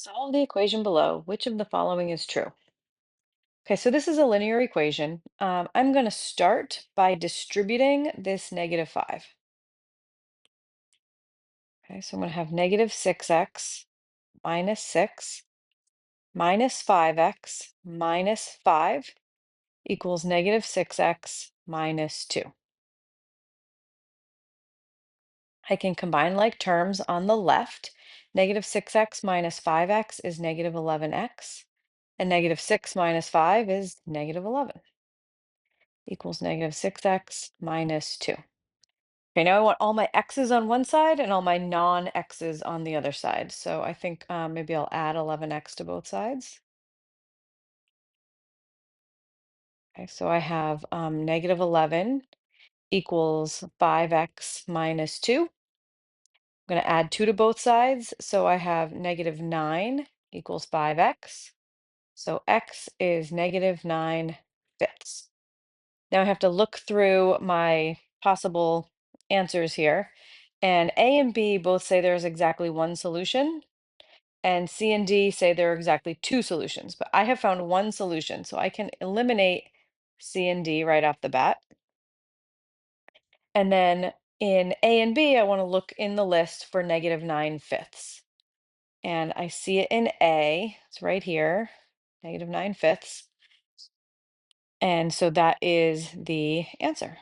Solve the equation below. Which of the following is true? Okay, so this is a linear equation. I'm going to start by distributing this -5. Okay, so I'm going to have -6x minus 6 minus 5x minus 5 equals -6x minus 2. I can combine like terms on the left. -6x minus 5x is -11x, and -6 minus 5 is -11. Equals -6x minus 2. Okay, now I want all my x's on one side and all my non-x's on the other side. So I think maybe I'll add 11x to both sides. Okay, so I have -11 equals 5x minus 2. I'm going to add 2 to both sides. So I have -9 equals 5x. So x is -9 fifths. Now I have to look through my possible answers here. And A and B both say there's exactly one solution, and C and D say there are exactly two solutions. But I have found one solution, so I can eliminate C and D right off the bat. And then in A and B, I want to look in the list for -9 fifths. And I see it in A, it's right here, -9 fifths. And so that is the answer.